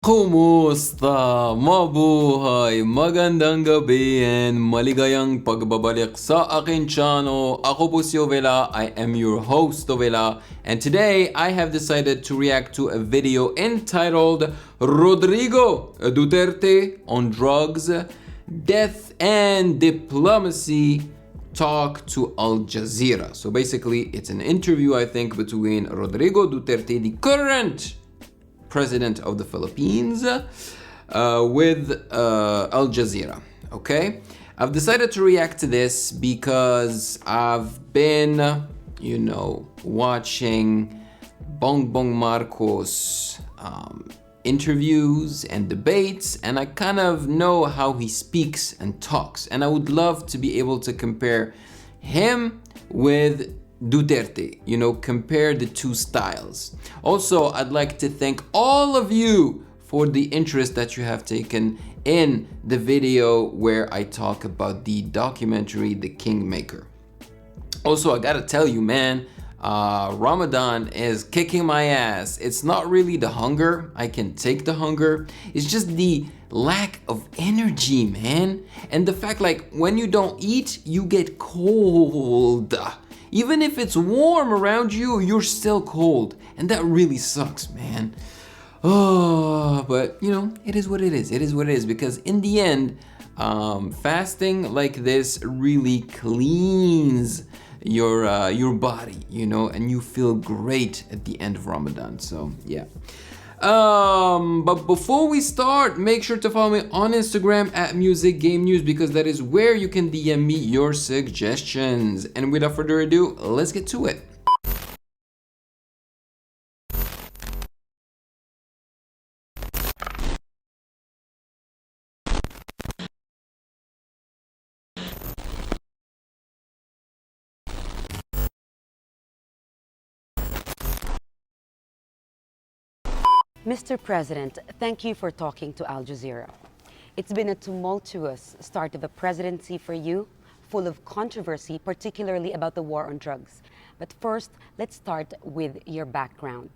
Kumusta? Mabuhay! Magandang gabi and maligayang pagbabalik sa akin channel. Ako po si Ovela. I am your host, Ovela. And today, I have decided to react to a video entitled Rodrigo Duterte on drugs, death and diplomacy talk to Al Jazeera. So basically, it's an interview, I think, between Rodrigo Duterte, the current president of the Philippines, with Al Jazeera. Okay, I've decided to react to this because I've been, watching Bongbong Marcos interviews and debates, and I kind of know how he speaks and talks, and I would love to be able to compare him with Duterte, compare the two styles. Also, I'd like to thank all of you for the interest that you have taken in the video where I talk about the documentary The Kingmaker. Also, I gotta tell you, man, Ramadan is kicking my ass. It's not really the hunger. I can take the hunger. It's just the lack of energy, man. And the fact, when you don't eat, you get cold. Even if it's warm around you, you're still cold. And that really sucks, man. Oh, but it is what it is. It is what it is. Because in the end, fasting like this really cleans your body, and you feel great at the end of Ramadan. So yeah. But before we start, make sure to follow me on Instagram at Music Game News, because that is where you can DM me your suggestions. And without further ado, let's get to it. Mr. President, thank you for talking to Al Jazeera. It's been a tumultuous start of the presidency for you, full of controversy, particularly about the war on drugs. But first, let's start with your background.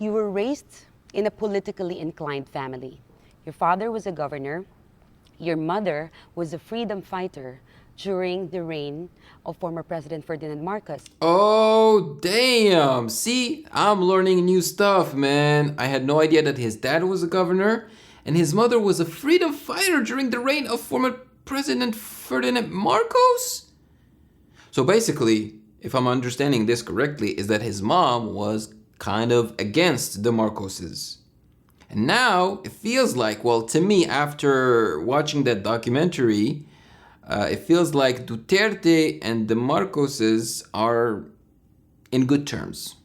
You were raised in a politically inclined family. Your father was a governor. Your mother was a freedom fighter during the reign of former President Ferdinand Marcos. Oh, damn. See, I'm learning new stuff, man. I had no idea that his dad was a governor and his mother was a freedom fighter during the reign of former President Ferdinand Marcos. So basically, if I'm understanding this correctly, is that his mom was kind of against the Marcoses. And now it feels like, well, to me, after watching that documentary, it feels like Duterte and the Marcoses are in good terms.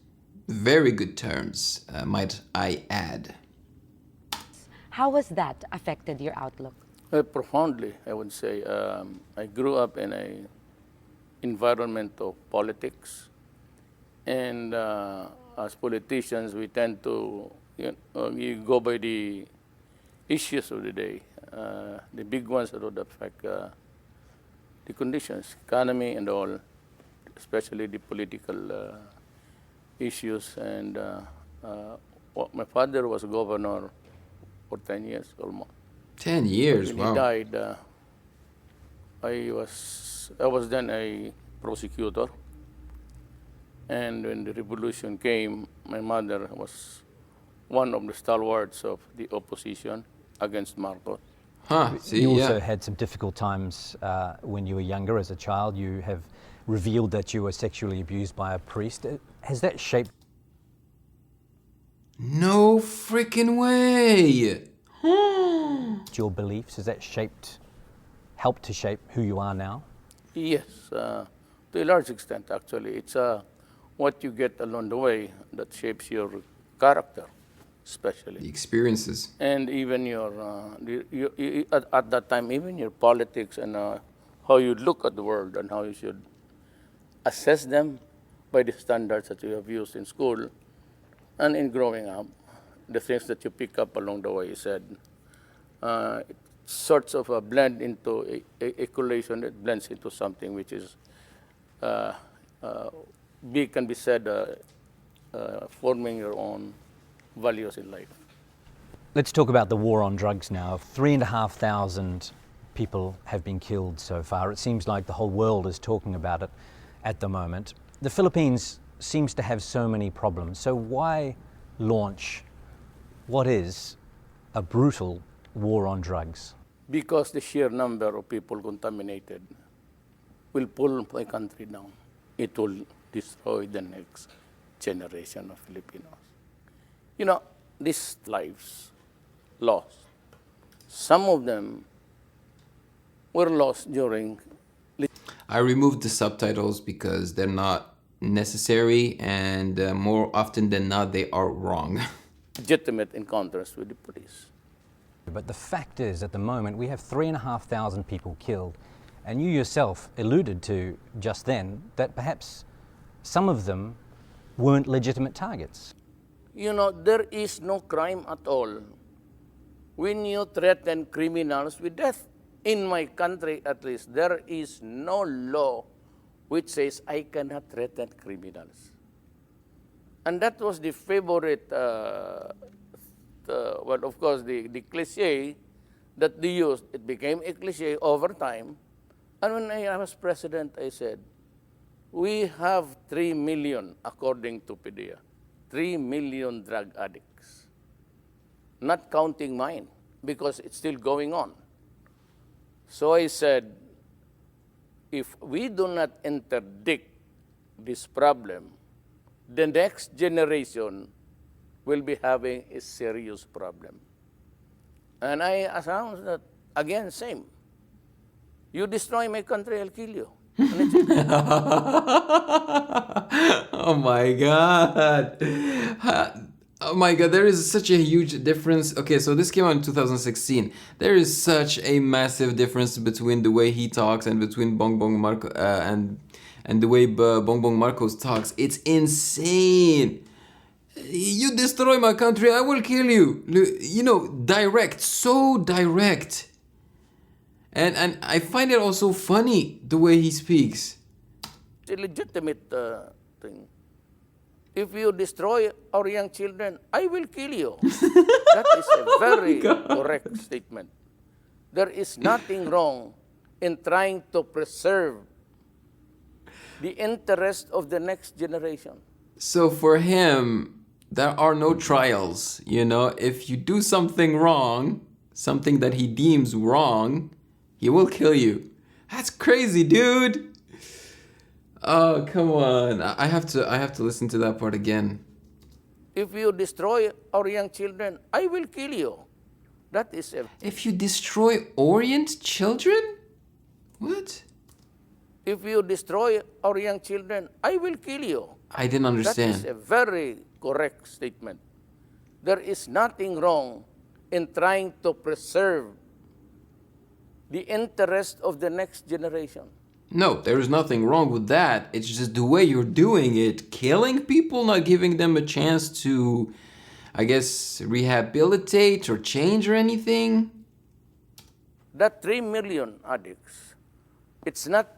Very good terms, might I add. How has that affected your outlook? Profoundly, I would say. I grew up in an environment of politics. And as politicians, we tend to you go by the issues of the day, the big ones that would affect the conditions, economy and all, especially the political issues. And my father was governor for 10 years almost. 10 years, When wow. he died, I was then a prosecutor. And when the revolution came, my mother was one of the stalwarts of the opposition against Marcos. See, You yeah. also had some difficult times when you were younger as a child. You have revealed that you were sexually abused by a priest. Has that shaped? No freaking way. Your beliefs? Has that helped to shape who you are now? Yes, to a large extent, actually. It's what you get along the way that shapes your character, especially. The experiences. And even your, at that time, even your politics and how you look at the world and how you should assess them by the standards that you have used in school and in growing up, the things that you pick up along the way, you said, it sorts of a blend into a collation that blends into something which is, can be said, forming your own values in life. Let's talk about the war on drugs now. 3,500 people have been killed so far. It seems like the whole world is talking about it at the moment. The Philippines seems to have so many problems. So why launch what is a brutal war on drugs? Because the sheer number of people contaminated will pull my country down. It will destroy the next generation of Filipinos. You know, these lives lost, some of them were lost during... I removed the subtitles because they're not necessary, and more often than not, they are wrong. legitimate encounters with the police. But the fact is, at the moment, we have 3,500 people killed. And you yourself alluded to just then that perhaps some of them weren't legitimate targets. You know, there is no crime at all when you threaten criminals with death. In my country, at least, there is no law which says I cannot threaten criminals. And that was the favorite, well, of course, the cliche that they used. It became a cliche over time. And when I was president, I said, we have 3 million, according to PDEA, 3 million drug addicts. Not counting mine, because it's still going on. So I said, if we do not interdict this problem, the next generation will be having a serious problem. And I announced that, again, same. You destroy my country, I'll kill you. Oh my God. Oh my God, there is such a huge difference. Okay, so this came out in 2016. There is such a massive difference between the way he talks and between Bongbong Marcos and the way Bongbong Marcos talks. It's insane. You destroy my country, I will kill you. You know, direct, so direct. And I find it also funny the way he speaks. It's a legitimate thing. If you destroy our young children, I will kill you. That is a very correct statement. There is nothing wrong in trying to preserve the interest of the next generation. So for him, there are no trials. You know, if you do something wrong, something that he deems wrong, he will kill you. That's crazy, dude. Oh, come on. I have to listen to that part again. If you destroy our young children, I will kill you. That is a... If you destroy Orient children? What? If you destroy our young children, I will kill you. I didn't understand. That is a very correct statement. There is nothing wrong in trying to preserve the interest of the next generation. No, there is nothing wrong with that. It's just the way you're doing it. Killing people, not giving them a chance to, I guess, rehabilitate or change or anything. That 3 million addicts, it's not,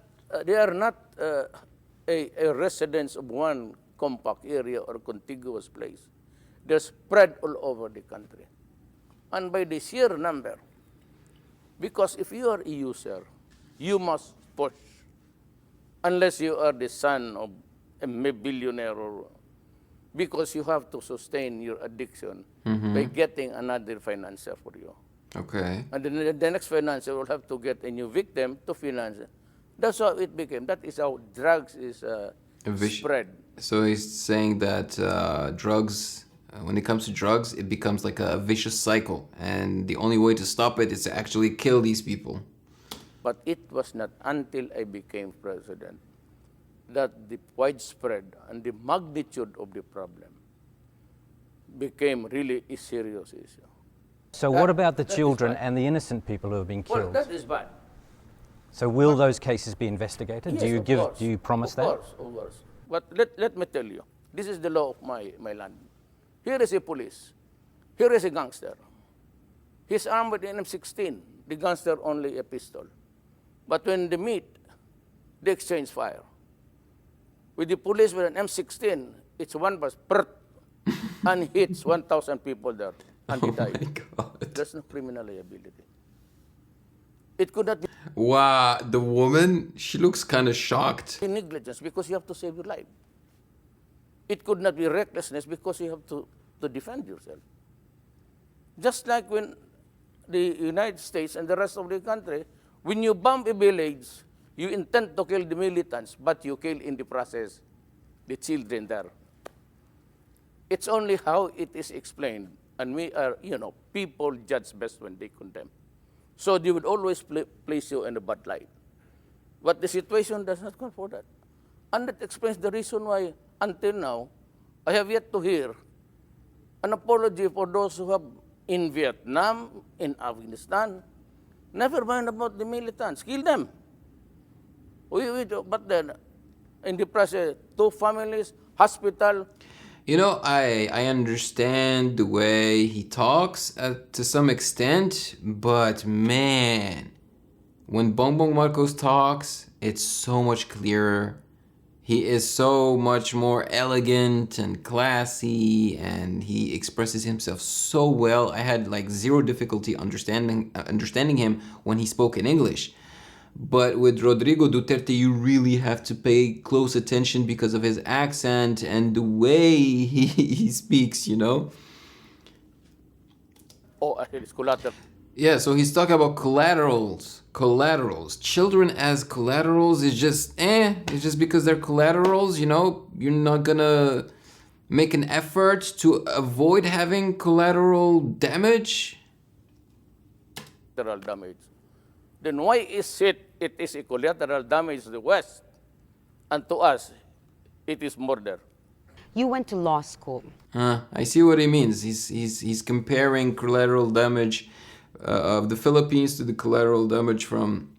they are not a residents of one compact area or contiguous place. They're spread all over the country. And by the sheer number, because if you are a user, you must push. Unless you are the son of a billionaire, or because you have to sustain your addiction by getting another financer for you. Okay. And then the next financer will have to get a new victim to finance it. That's how it became. That is how drugs is spread. So he's saying that drugs, when it comes to drugs, it becomes like a vicious cycle. And the only way to stop it is to actually kill these people. But it was not until I became president that the widespread and the magnitude of the problem became really a serious issue. So what about the children and the innocent people who have been killed? Well, that is bad. So will those cases be investigated? Yes, Do you promise that? Of course. But let me tell you, this is the law of my land. Here is a police. Here is a gangster. He's armed with an M16. The gangster only a pistol. But when they meet, they exchange fire. With the police with an M16, it's one burst, and hits 1,000 people there. and he Oh my died. God. That's no criminal liability. It could not Wow, the woman, she looks kind of shocked. be negligence because you have to save your life. It could not be recklessness because you have to defend yourself. Just like when the United States and the rest of the country, when you bomb a village, you intend to kill the militants, but you kill in the process the children there. It's only how it is explained, and we are, people judge best when they condemn. So they would always place you in a bad light. But the situation does not call for that. And that explains the reason why, until now, I have yet to hear an apology for those who have in Vietnam, in Afghanistan. Never mind about the militants, kill them. But then, in the process, 2 families, hospital. You know, I understand the way he talks to some extent, but man, when Bongbong Marcos talks, it's so much clearer. He is so much more elegant and classy, and he expresses himself so well. I had like zero difficulty understanding him when he spoke in English. But with Rodrigo Duterte, you really have to pay close attention because of his accent and the way he speaks, Oh, it's collateral. Yeah, so he's talking about collaterals. Collaterals. Children as collaterals is just, it's just because they're collaterals, you're not gonna make an effort to avoid having collateral damage. Collateral damage. Then why is it is a collateral damage to the West, and to us, it is murder? You went to law school. I see what he means. He's comparing collateral damage of the Philippines to the collateral damage from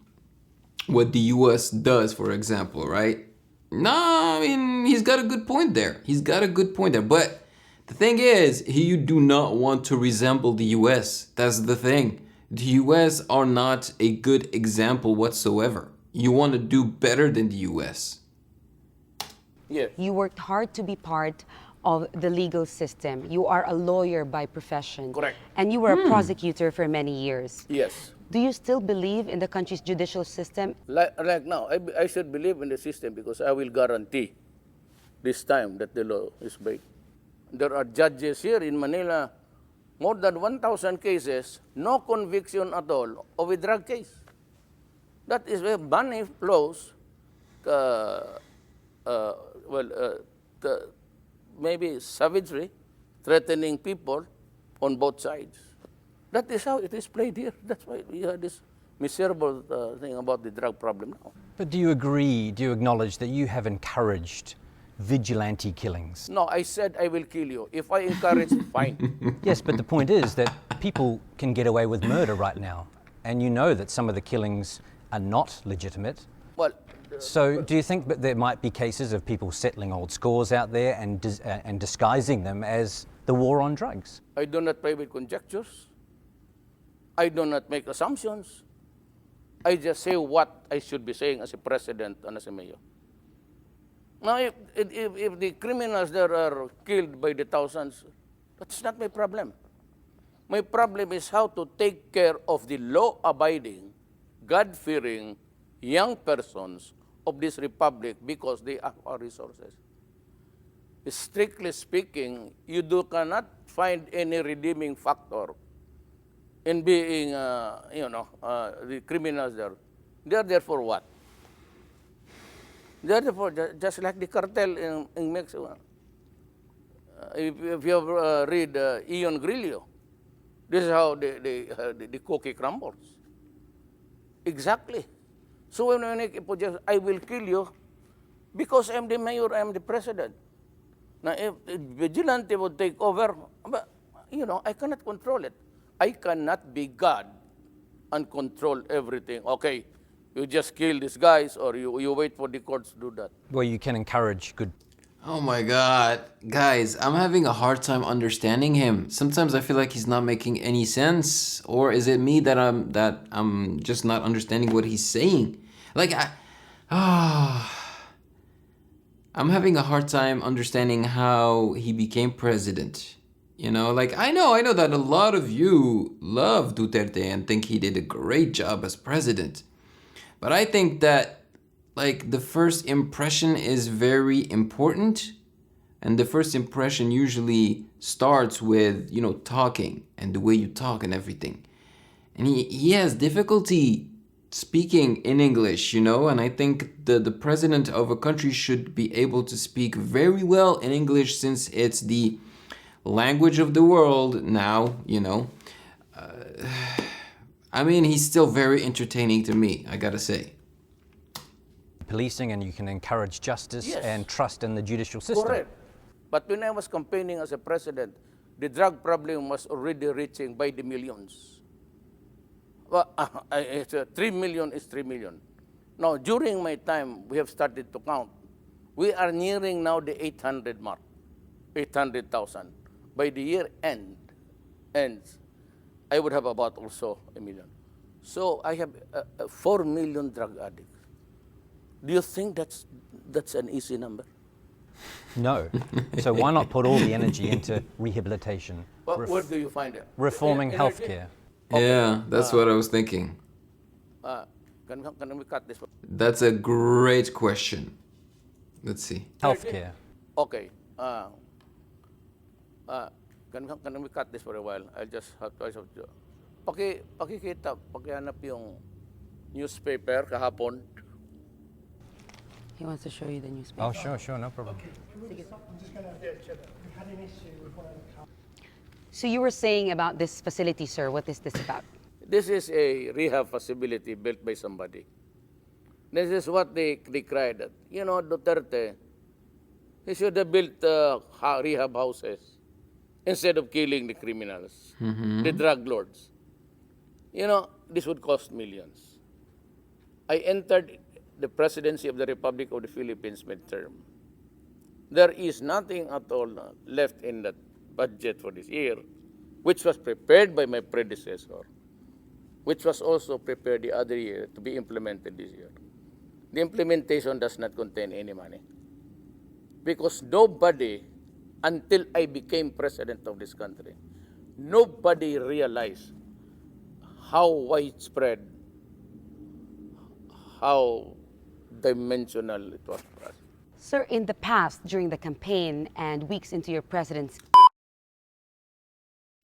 what the U.S. does, for example, right? No, I mean, he's got a good point there. But the thing is, you do not want to resemble the U.S. That's the thing. The U.S. are not a good example whatsoever. You want to do better than the U.S. Yeah. You worked hard to be part of the legal system. You are a lawyer by profession. Correct. And you were a prosecutor for many years. Yes. Do you still believe in the country's judicial system? Like now, I should believe in the system because I will guarantee this time that the law is break. There are judges here in Manila, more than 1,000 cases, no conviction at all of a drug case. That is where money flows, maybe savagery, threatening people on both sides. That is how it is played here. That's why we have this miserable thing about the drug problem now. But do you acknowledge that you have encouraged vigilante killings? No, I said I will kill you. If I encourage, fine. Yes, but the point is that people can get away with murder right now. And you know that some of the killings are not legitimate. Well, So do you think that there might be cases of people settling old scores out there and disguising them as the war on drugs? I do not play with conjectures. I do not make assumptions. I just say what I should be saying as a president and as a mayor. Now, if the criminals there are killed by the thousands, that's not my problem. My problem is how to take care of the law-abiding, God-fearing young persons of this republic because they have our resources. Strictly speaking, you cannot find any redeeming factor in being, the criminals there. They are there for what? They are there for just like the cartel in Mexico. If you have read Ian Grillo, this is how the cookie crumbles. Exactly. So when I make a projection, I will kill you because I'm the mayor, I'm the president. Now, if the vigilante would take over, but, I cannot control it. I cannot be God and control everything. Okay, you just kill these guys or you wait for the courts to do that. Well, you can encourage good... Oh my God. Guys, I'm having a hard time understanding him. Sometimes I feel like he's not making any sense. Or is it me that I'm just not understanding what he's saying? Like, I'm having a hard time understanding how he became president. You know, like I know that a lot of you love Duterte and think he did a great job as president. But I think that like the first impression is very important, and the first impression usually starts with, you know, talking and the way you talk and everything. And he has difficulty speaking in English, you know, and I think the president of a country should be able to speak very well in English since it's the language of the world now, you know. I mean, he's still very entertaining to me, I gotta say. Policing, and you can encourage justice Yes. and trust in the judicial system. Correct. But when I was campaigning as a president, the drug problem was already reaching by the millions. Well, 3 million is 3 million. Now, during my time, we have started to count. We are nearing now the 800 mark, 800,000. By the year ends, I would have about also 1 million. So I have 4 million drug addicts. Do you think that's an easy number? No. So why not put all the energy into rehabilitation, Where do you find it? reforming Energy. healthcare? Yeah, that's what I was thinking. Can we cut this one? That's a great question. Let's see. Healthcare. Okay. Can we cut this for a while? I'll just have to. Pakikita, pakihanap yung newspaper kahapon. He wants to show you the newspaper. Oh, sure, no problem. So you were saying about this facility, sir. What is this about? This is a rehab facility built by somebody. This is what they cried at. You know, Duterte, he should have built rehab houses instead of killing the criminals, the drug lords. You know, this would cost millions. I entered the presidency of the Republic of the Philippines midterm. There is nothing at all left in that budget for this year, which was prepared by my predecessor, which was also prepared the other year to be implemented this year. The implementation does not contain any money. Because nobody, until I became president of this country, nobody realized how widespread, how dimensional it was for us. Sir, in the past, during the campaign and weeks into your presidency,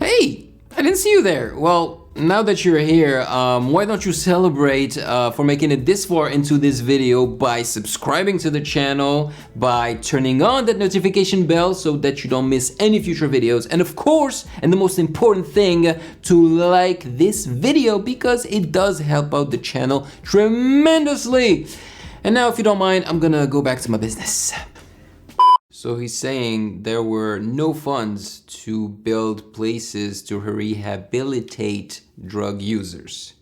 Hey, I didn't see you there. Well, now that you're here, why don't you celebrate for making it this far into this video by subscribing to the channel, by turning on that notification bell so that you don't miss any future videos, and of course, and the most important thing, to like this video because it does help out the channel tremendously. And now, if you don't mind, I'm gonna go back to my business. So he's saying there were no funds to build places to rehabilitate drug users.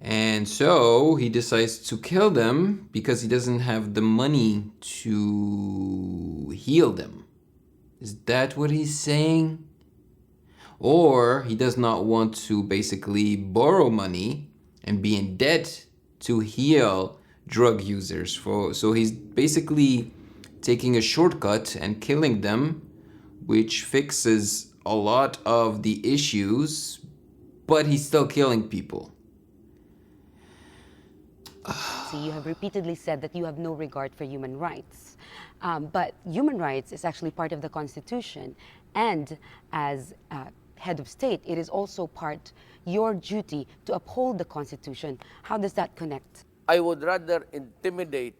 And so he decides to kill them because he doesn't have the money to heal them. Is that what he's saying? Or he does not want to basically borrow money and be in debt to heal drug users. So he's basically taking a shortcut and killing them, which fixes a lot of the issues, but he's still killing people. you have repeatedly said that you have no regard for human rights. But human rights is actually part of the Constitution. And as head of state, it is also your duty to uphold the Constitution. How does that connect? I would rather intimidate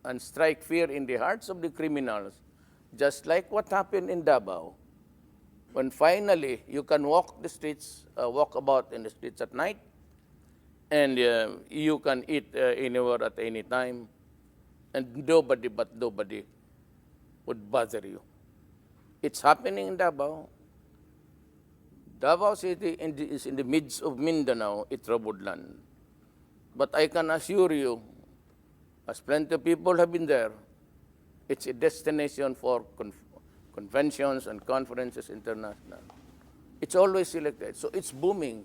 and strike fear in the hearts of the criminals, just like what happened in Davao, when finally you can walk about in the streets at night, and you can eat anywhere at any time, and nobody would bother you. It's happening in Davao. Davao City is in the midst of Mindanao, a troubled land. But I can assure you, as plenty of people have been there, it's a destination for conventions and conferences international. It's always selected, so it's booming.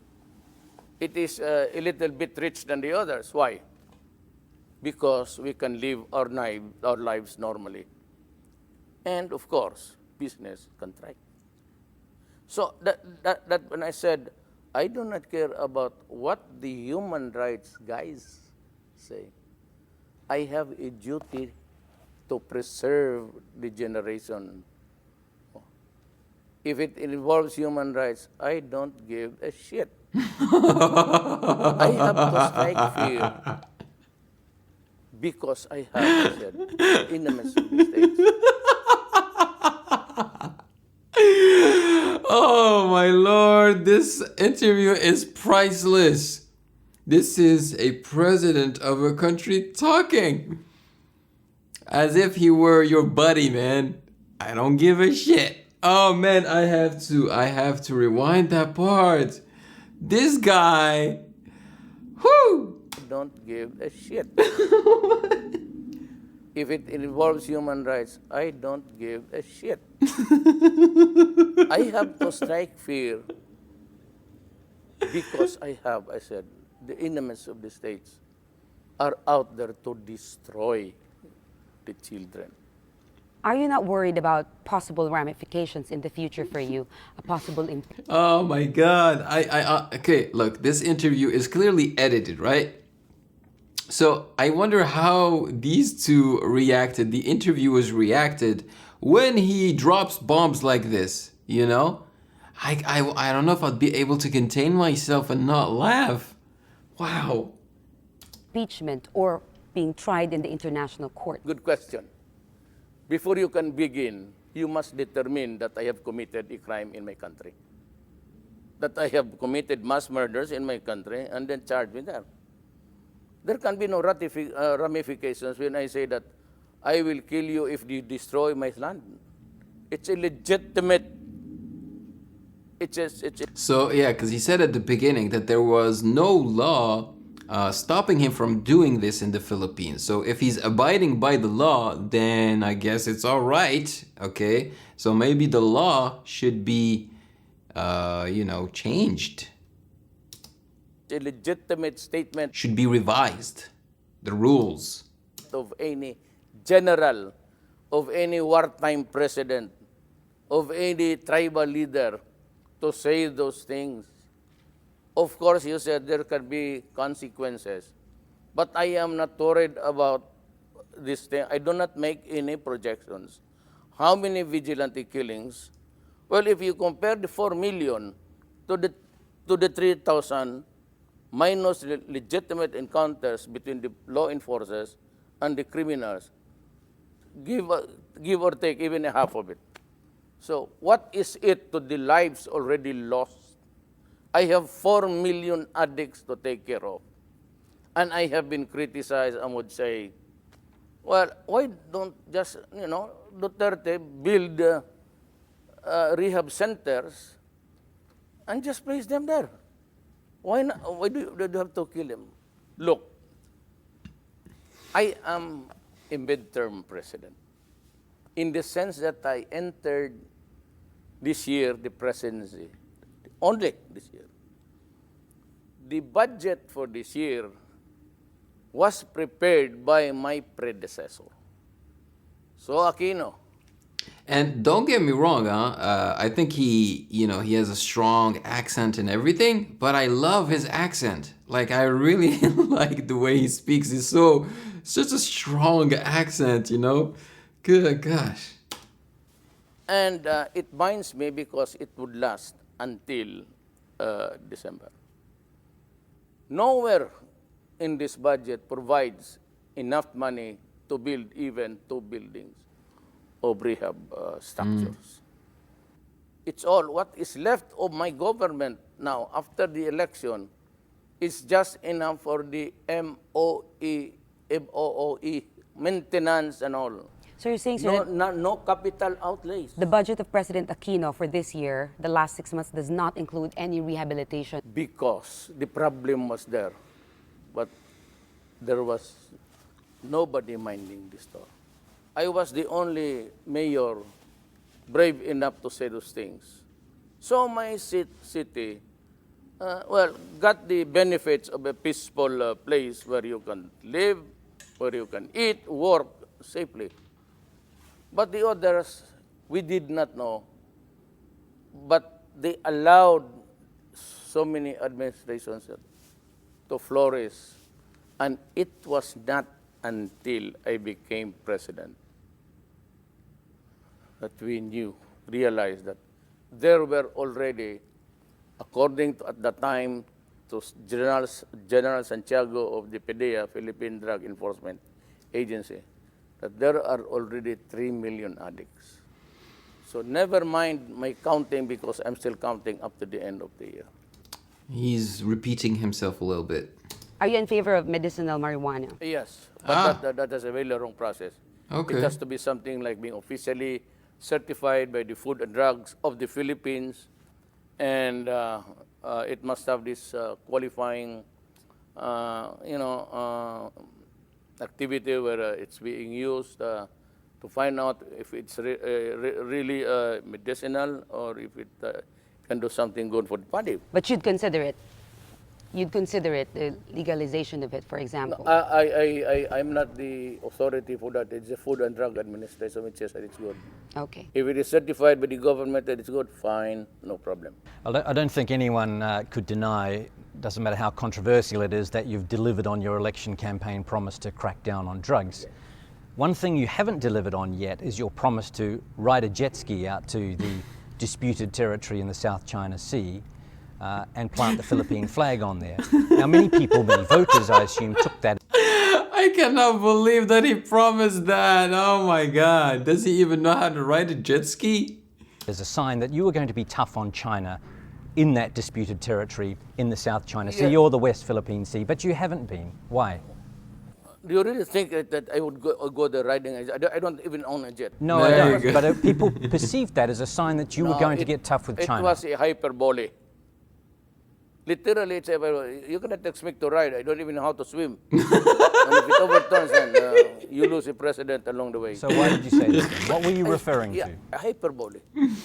It is a little bit rich than the others. Why? Because we can live our lives normally. And of course, business can thrive. So that when I said, I do not care about what the human rights guys say. I have a duty to preserve the generation. If it involves human rights, I don't give a shit. I have to strike fear because I have, I said, enemies of the states. Oh my lord, this interview is priceless. This is a president of a country talking as if he were your buddy, man. I don't give a shit. Oh man, I have to rewind that part. This guy, whoo! Don't give a shit. If it involves human rights, I don't give a shit. I have to strike fear because I said, the enemies of the states are out there to destroy the children. Are you not worried about possible ramifications in the future for you? A possible Oh my God. Okay, look, this interview is clearly edited, right? So I wonder how these two reacted, the interviewers reacted when he drops bombs like this, you know? I don't know if I'd be able to contain myself and not laugh. Wow. impeachment or being tried in the international court? Good question. Before you can begin, you must determine that I have committed a crime in my country. That I have committed mass murders in my country and then charge me there. There can be no ramifications when I say that I will kill you if you destroy my land. It's a legitimate. So yeah, because he said at the beginning that there was no law stopping him from doing this in the Philippines. So if he's abiding by the law, then I guess it's all right. Okay, so maybe the law should be, changed. A legitimate statement Should be revised. The rules. of any general, of any wartime president, of any tribal leader to say those things. Of course, you said there can be consequences, but I am not worried about this thing. I do not make any projections. How many vigilante killings? Well, if you compare the 4 million to the 3,000 minus legitimate encounters between the law enforcers and the criminals, give or take even a half of it. So what is it to the lives already lost? I have 4 million addicts to take care of. And I have been criticized and would say, well, why don't just, Duterte build rehab centers and just place them there? Why not? Why do you have to kill him? Look, I am a midterm president in the sense that I entered this year the presidency, only this year. The budget for this year was prepared by my predecessor. So Aquino. And don't get me wrong, I think he has a strong accent and everything, but I love his accent. Like, I really like the way he speaks. It's such a strong accent, Good gosh. And it binds me because it would last until December. Nowhere in this budget provides enough money to build even 2 buildings of rehab structures. It's all what is left of my government now after the election is just enough for the MOOE, maintenance and all. So you're saying, sir, No capital outlays. the budget of President Aquino for this year, the last 6 months, does not include any rehabilitation? Because the problem was there, but there was nobody minding the store. I was the only mayor brave enough to say those things. So my city, got the benefits of a peaceful place where you can live, where you can eat, work safely. But the others, we did not know. But they allowed so many administrations to flourish, and it was not until I became president that we realized that there were already, according to at the time to General Santiago of the PDEA, Philippine Drug Enforcement Agency, that there are already 3 million addicts. So never mind my counting, because I'm still counting up to the end of the year. He's repeating himself a little bit. Are you in favor of medicinal marijuana? Yes, but that is a very long process. Okay. It has to be something like being officially certified by the Food and Drugs of the Philippines, and it must have this qualifying, activity where it's being used to find out if it's really medicinal, or if it can do something good for the body. But you'd consider it. You'd consider it, the legalization of it, for example. I'm not the authority for that. It's the Food and Drug Administration which says that it's good. Okay. If it is certified by the government that it's good, fine, no problem. I don't think anyone could deny, doesn't matter how controversial it is, that you've delivered on your election campaign promise to crack down on drugs. One thing you haven't delivered on yet is your promise to ride a jet ski out to the disputed territory in the South China Sea and plant the Philippine flag on there. Now, many people, many voters, I assume, took that. I cannot believe that he promised that. Oh my God. Does he even know how to ride a jet ski? As a sign that you were going to be tough on China in that disputed territory in the South China Sea or the West Philippine Sea, but you haven't been. Why? Do you really think that I would go there riding? I don't even own a jet. No, I don't. But people perceived that as a sign that you were going to get tough with China. It was a hyperbole. Literally, it's you cannot expect to ride. I don't even know how to swim. And if it overturns, then you lose a president along the way. So why did you say this then? What were you referring to? A hyperbole.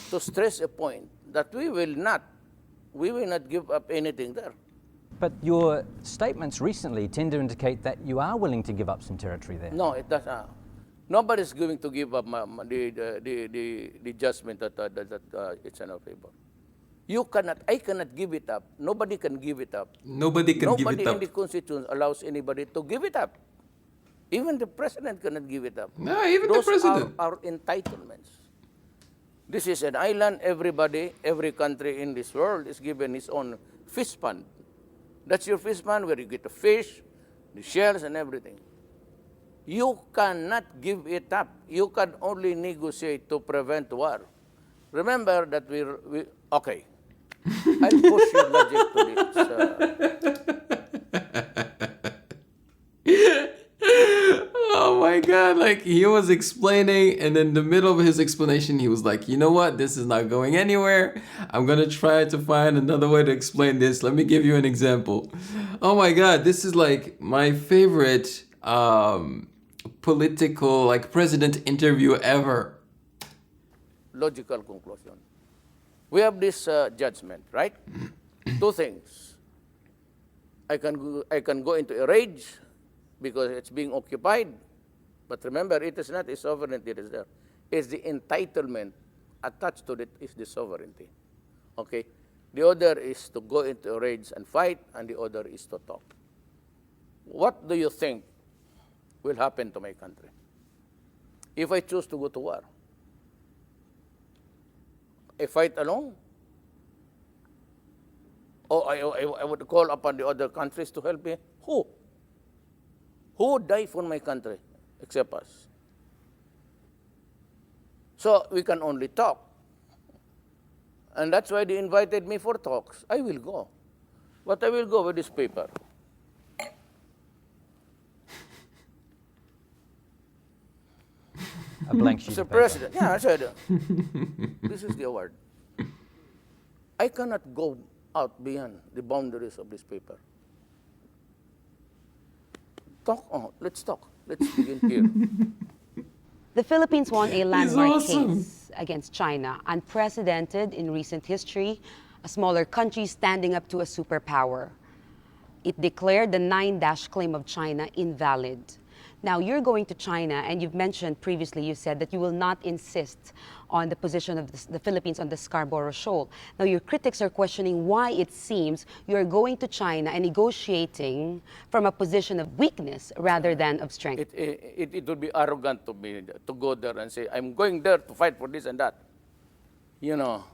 To stress a point that we will not give up anything there. But your statements recently tend to indicate that you are willing to give up some territory there. No, it doesn't. Nobody's going to give up the judgment that it's in our favor. You cannot, I cannot give it up. Nobody can give it up. Nobody can give it Nobody up. in the Constitution allows anybody to give it up. Even the president cannot give it up. No, even Those the president. are entitlements. This is an island. Everybody, every country in this world is given its own fish pond. That's your fish pond where you get the fish, the shells, and everything. You cannot give it up. You can only negotiate to prevent war. Remember that we okay. I'll push your logic to this. Oh my God, like he was explaining, and in the middle of his explanation, he was like, you know what? This is not going anywhere. I'm gonna try to find another way to explain this. Let me give you an example. Oh my God, this is like my favorite political, like president interview ever. Logical conclusion. We have this judgment, right? Two things. I can go into a rage because it's being occupied. But remember, it is not a sovereignty that is there. It's the entitlement attached to it is the sovereignty. Okay? The other is to go into a rage and fight, and the other is to talk. What do you think will happen to my country if I choose to go to war? I fight alone? Or I would call upon the other countries to help me? Who? Who would die for my country except us? So we can only talk. And that's why they invited me for talks. I will go. But I will go with this paper. A blank sheet Mr. of paper. President, yeah, I said, this is the award. I cannot go out beyond the boundaries of this paper. Talk on, let's talk. Let's begin here. The Philippines won a landmark awesome. case against China, unprecedented in recent history, a smaller country standing up to a superpower. It declared the 9-dash claim of China invalid. Now, you're going to China, and you've mentioned previously, you said that you will not insist on the position of the Philippines on the Scarborough Shoal. Now, your critics are questioning why it seems you're going to China and negotiating from a position of weakness rather than of strength. It would be arrogant to me to go there and say, I'm going there to fight for this and that. You know,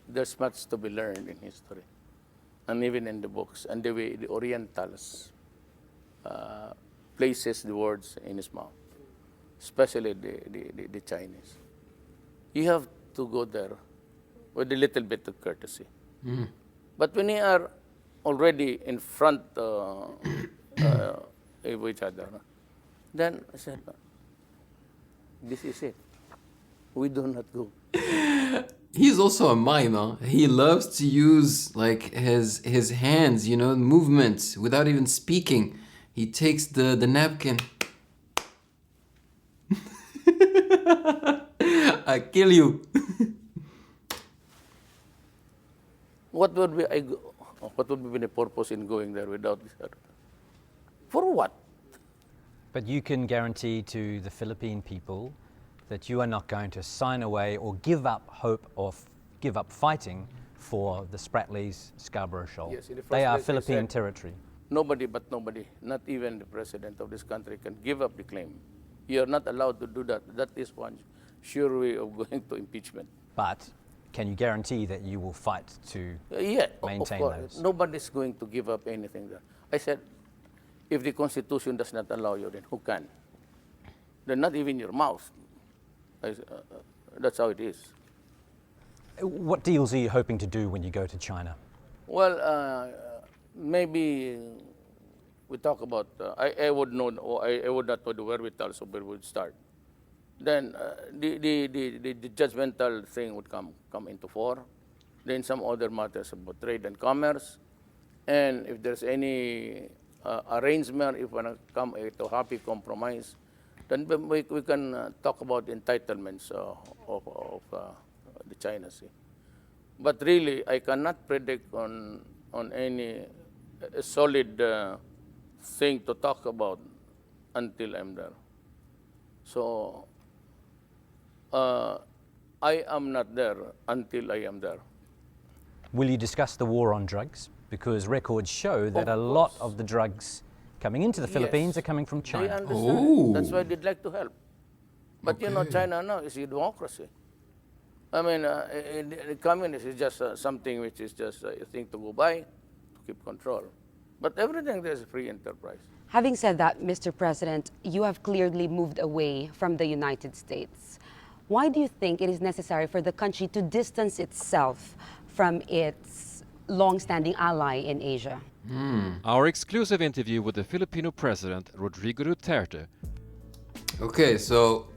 there's much to be learned in history, and even in the books, and the way the Orientals places the words in his mouth, especially the Chinese. You have to go there with a little bit of courtesy. But when you are already in front of each other, then I said, this is it. We do not go. He's also a mime, huh? He loves to use like his hands, you know, movements without even speaking. He takes the napkin. I kill you. What would be the purpose in going there without this? For what? But you can guarantee to the Philippine people that you are not going to sign away or give up hope or give up fighting for the Spratlys Scarborough Shoal. Yes, in the first they are place, Philippine territory. Nobody, not even the president of this country, can give up the claim. You are not allowed to do that. That is one sure way of going to impeachment. But can you guarantee that you will fight to maintain of course. those? Nobody's going to give up anything there. I said, if the Constitution does not allow you, then who can? Then not even your mouth. That's how it is. What deals are you hoping to do when you go to China? Well, maybe we talk about, I would know, or I would not know the wherewithal, so where we would start. Then the judgmental thing would come into fore. Then some other matters about trade and commerce. And if there's any arrangement, if we want to come to a happy compromise, then we can talk about entitlements of the China Sea. But really, I cannot predict on any solid thing to talk about until I'm there. So I am not there until I am there. Will you discuss the war on drugs? Because records show that a lot of the drugs coming into the Philippines are coming from They China. understand. That's why they'd like to help. But you know, China now is a democracy. I mean, the communist is just something which is just a thing to go by, to keep control. But everything there is free enterprise. Having said that, Mr. President, you have clearly moved away from the United States. Why do you think it is necessary for the country to distance itself from its long-standing ally in Asia? Our exclusive interview with the Filipino President, Rodrigo Duterte. Okay, so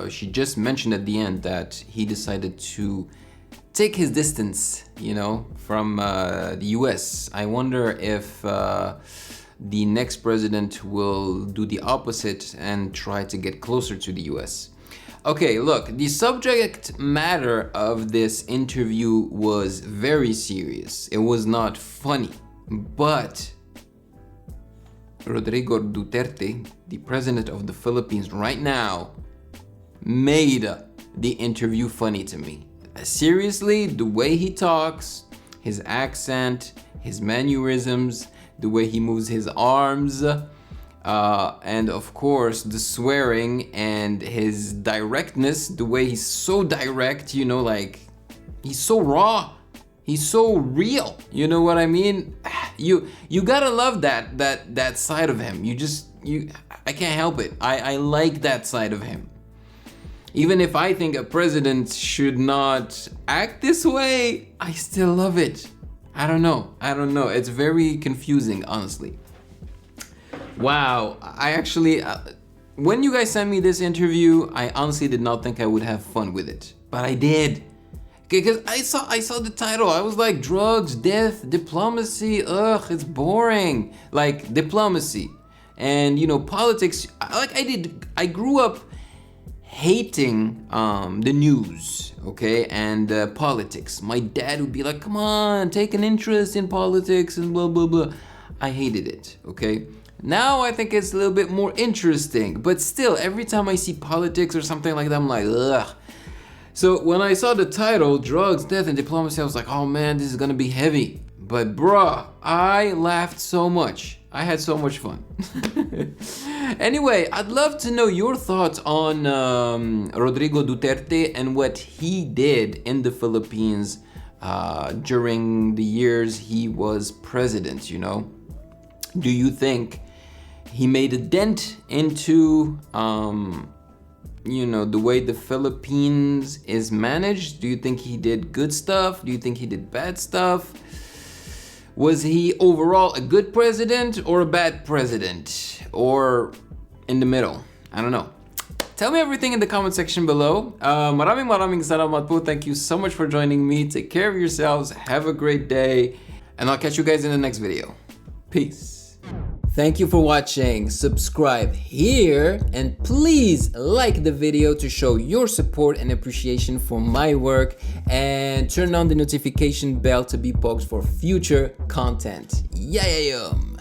she just mentioned at the end that he decided to take his distance, you know, from the US. I wonder if the next president will do the opposite and try to get closer to the US. Okay, look, the subject matter of this interview was very serious. It was not funny, but Rodrigo Duterte, the president of the Philippines right now, made the interview funny to me. Seriously, the way he talks, his accent, his mannerisms, the way he moves his arms, and of course the swearing and his directness, the way he's so direct, you know, like he's so raw, he's so real, you know what I mean? You gotta love that side of him. I can't help it. I like that side of him. Even if I think a president should not act this way, I still love it. I don't know. It's very confusing, honestly. Wow, I actually, when you guys sent me this interview, I honestly did not think I would have fun with it, but I did. Because I saw the title, I was like, drugs, death, diplomacy, ugh, it's boring. Like, diplomacy. And, you know, politics, I grew up hating the news, okay, and politics. My dad would be like, come on, take an interest in politics and blah, blah, blah. I hated it, okay? Now I think it's a little bit more interesting, but still, every time I see politics or something like that, I'm like, ugh. So when I saw the title, Drugs, Death, and Diplomacy, I was like, oh man, this is gonna be heavy. But bruh, I laughed so much. I had so much fun. Anyway, I'd love to know your thoughts on Rodrigo Duterte and what he did in the Philippines during the years he was president, you know? Do you think he made a dent into, you know, the way the Philippines is managed? Do you think he did good stuff? Do you think he did bad stuff? Was he overall a good president or a bad president? Or in the middle? I don't know. Tell me everything in the comment section below. Maraming salamat po. Thank you so much for joining me. Take care of yourselves. Have a great day. And I'll catch you guys in the next video. Peace. Thank you for watching. Subscribe here and please like the video to show your support and appreciation for my work, and turn on the notification bell to be boxed for future content. Yayayum!